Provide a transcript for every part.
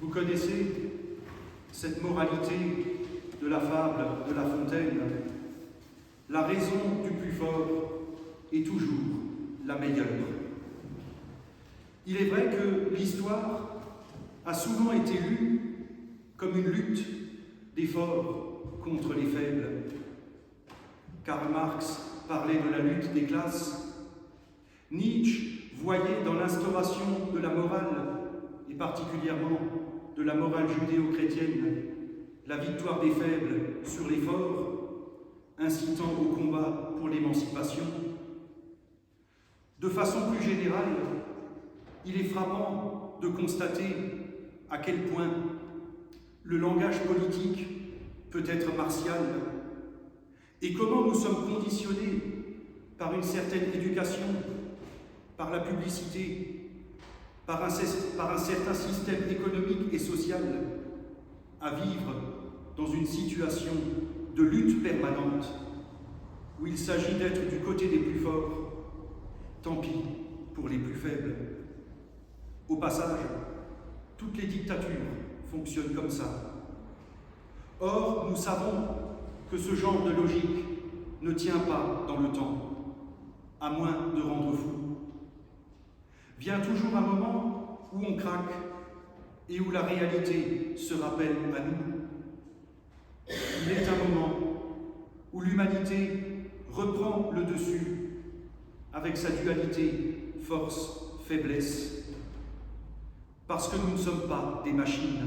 Vous connaissez cette moralité de la fable de La Fontaine. La raison du plus fort est toujours la meilleure. Il est vrai que l'histoire a souvent été lue comme une lutte des forts contre les faibles. Karl Marx parlait de la lutte des classes. Nietzsche voyait dans l'instauration de la morale, et particulièrement de la morale judéo-chrétienne, la victoire des faibles sur les forts, incitant au combat pour l'émancipation. De façon plus générale, il est frappant de constater à quel point le langage politique peut être martial et comment nous sommes conditionnés par une certaine éducation, par la publicité, par un certain système économique et social à vivre dans une situation de lutte permanente où il s'agit d'être du côté des plus forts, tant pis pour les plus faibles. Au passage, toutes les dictatures fonctionnent comme ça. Or, nous savons que ce genre de logique ne tient pas dans le temps, à moins de rendre fou. Vient toujours un moment où on craque et où la réalité se rappelle à nous. Il est un moment où l'humanité reprend le dessus avec sa dualité force-faiblesse, parce que nous ne sommes pas des machines.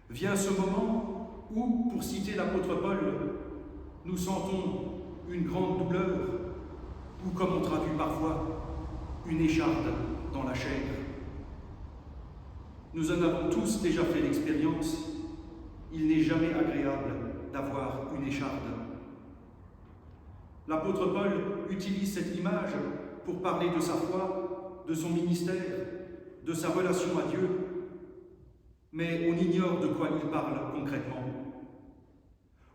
Vient ce moment où, pour citer l'apôtre Paul, nous sentons une grande douleur, ou comme on traduit parfois, une écharde dans la chair. Nous en avons tous déjà fait l'expérience. Il n'est jamais agréable d'avoir une écharde. L'apôtre Paul utilise cette image pour parler de sa foi, de son ministère, de sa relation à Dieu, mais on ignore de quoi il parle concrètement.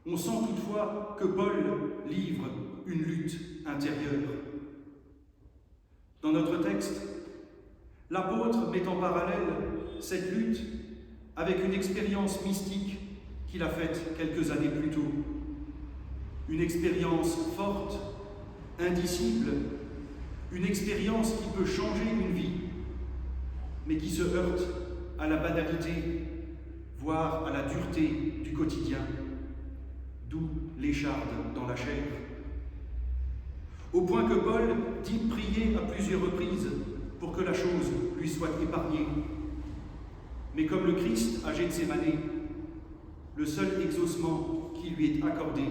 On sent toutefois que Paul livre une lutte intérieure. Dans notre texte, l'apôtre met en parallèle cette lutte avec une expérience mystique qu'il a faite quelques années plus tôt. Une expérience forte, indicible, une expérience qui peut changer une vie, mais qui se heurte à la banalité, voire à la dureté du quotidien, d'où l'écharde dans la chair. Au point que Paul dit prier à plusieurs reprises pour que la chose lui soit épargnée. Mais comme le Christ à Gethsémane, le seul exaucement qui lui est accordé,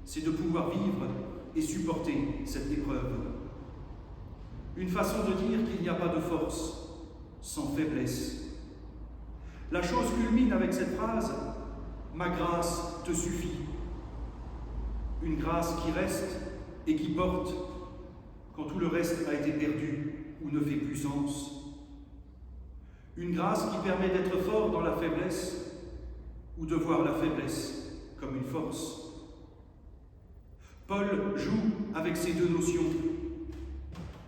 c'est de pouvoir vivre et supporter cette épreuve. Une façon de dire qu'il n'y a pas de force sans faiblesse. La chose culmine avec cette phrase « Ma grâce te suffit ». Une grâce qui reste et qui porte quand tout le reste a été perdu ou ne fait plus sens. Une grâce qui permet d'être fort dans la faiblesse ou de voir la faiblesse comme une force. Paul joue avec ces deux notions.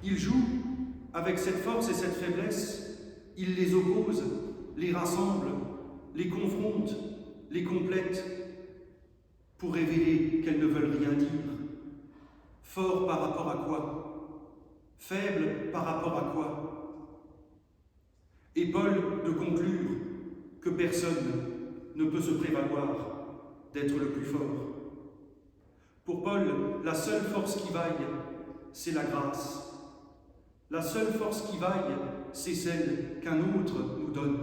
Il joue avec cette force et cette faiblesse, il les oppose, les rassemble, les confronte, les complète pour révéler qu'elles ne veulent rien dire. Fort par rapport à quoi? Faible par rapport à quoi? Et Paul de conclure que personne ne peut se prévaloir d'être le plus fort. Pour Paul, la seule force qui vaille, c'est la grâce. La seule force qui vaille, c'est celle qu'un autre nous donne.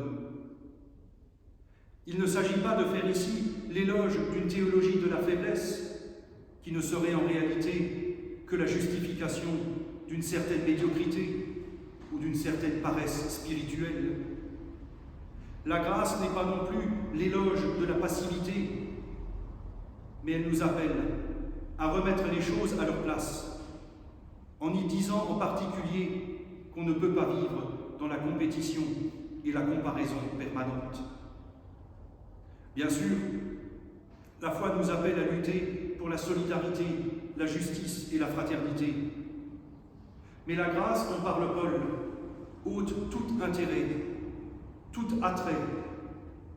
Il ne s'agit pas de faire ici l'éloge d'une théologie de la faiblesse, qui ne serait en réalité que la justification d'une certaine médiocrité ou d'une certaine paresse spirituelle. La grâce n'est pas non plus l'éloge de la passivité, mais elle nous appelle à remettre les choses à leur place, en y disant en particulier qu'on ne peut pas vivre dans la compétition et la comparaison permanente. Bien sûr, la foi nous appelle à lutter pour la solidarité, la justice et la fraternité. Mais la grâce dont parle Paul ôte tout intérêt tout attrait,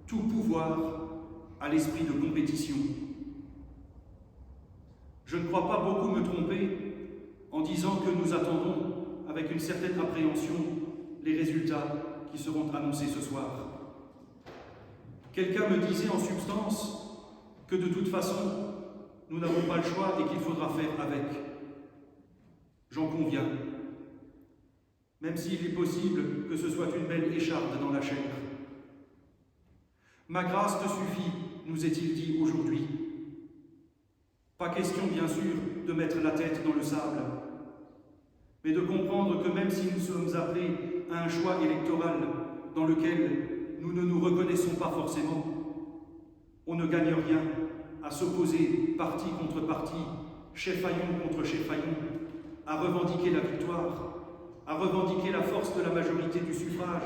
tout pouvoir à l'esprit de compétition. Je ne crois pas beaucoup me tromper en disant que nous attendons avec une certaine appréhension les résultats qui seront annoncés ce soir. Quelqu'un me disait en substance que de toute façon, nous n'avons pas le choix et qu'il faudra faire avec. J'en conviens, même s'il est possible que ce soit une belle écharde dans la chair. Ma grâce te suffit, nous est-il dit aujourd'hui. Pas question, bien sûr, de mettre la tête dans le sable, mais de comprendre que même si nous sommes appelés à un choix électoral dans lequel nous ne nous reconnaissons pas forcément, on ne gagne rien à s'opposer parti contre parti, chef-faillon contre chef-faillon, à revendiquer la victoire, à revendiquer la force de la majorité du suffrage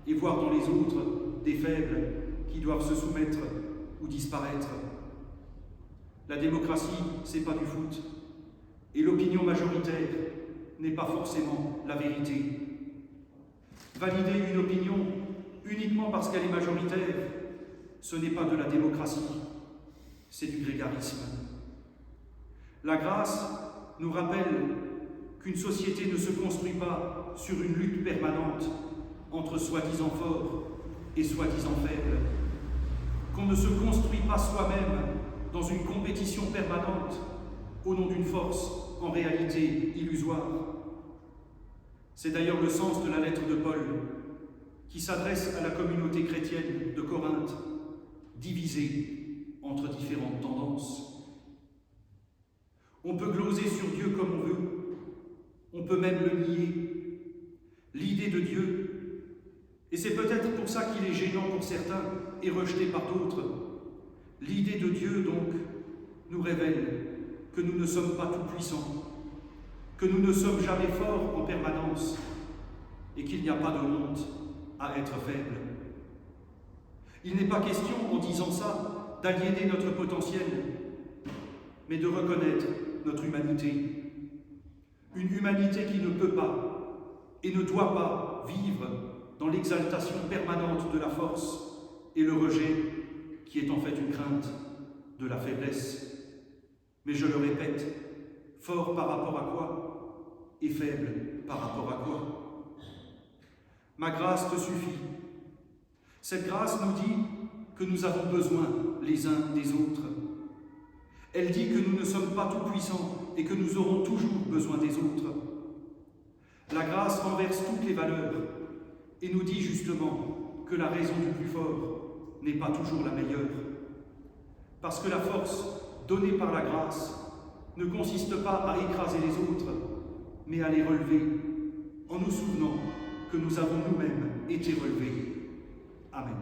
et voir dans les autres des faibles qui doivent se soumettre ou disparaître. La démocratie, c'est pas du foot, et l'opinion majoritaire n'est pas forcément la vérité. Valider une opinion uniquement parce qu'elle est majoritaire, ce n'est pas de la démocratie, c'est du grégarisme. La grâce nous rappelle qu'une société ne se construit pas sur une lutte permanente entre soi-disant forts et soi-disant faibles, qu'on ne se construit pas soi-même dans une compétition permanente au nom d'une force en réalité illusoire. C'est d'ailleurs le sens de la lettre de Paul qui s'adresse à la communauté chrétienne de Corinthe, divisée entre différentes tendances. On peut gloser sur Dieu comme on veut, on peut même le nier. L'idée de Dieu, et c'est peut-être pour ça qu'il est gênant pour certains et rejeté par d'autres, l'idée de Dieu, donc, nous révèle que nous ne sommes pas tout-puissants, que nous ne sommes jamais forts en permanence et qu'il n'y a pas de honte à être faible. Il n'est pas question, en disant ça, d'aliéner notre potentiel, mais de reconnaître notre humanité. Une humanité qui ne peut pas et ne doit pas vivre dans l'exaltation permanente de la force et le rejet qui est en fait une crainte de la faiblesse. Mais je le répète, fort par rapport à quoi et faible par rapport à quoi? Ma grâce te suffit. Cette grâce nous dit que nous avons besoin les uns des autres. Elle dit que nous ne sommes pas tout-puissants et que nous aurons toujours besoin des autres. La grâce renverse toutes les valeurs et nous dit justement que la raison du plus fort n'est pas toujours la meilleure. Parce que la force donnée par la grâce ne consiste pas à écraser les autres, mais à les relever, en nous souvenant que nous avons nous-mêmes été relevés. Amen.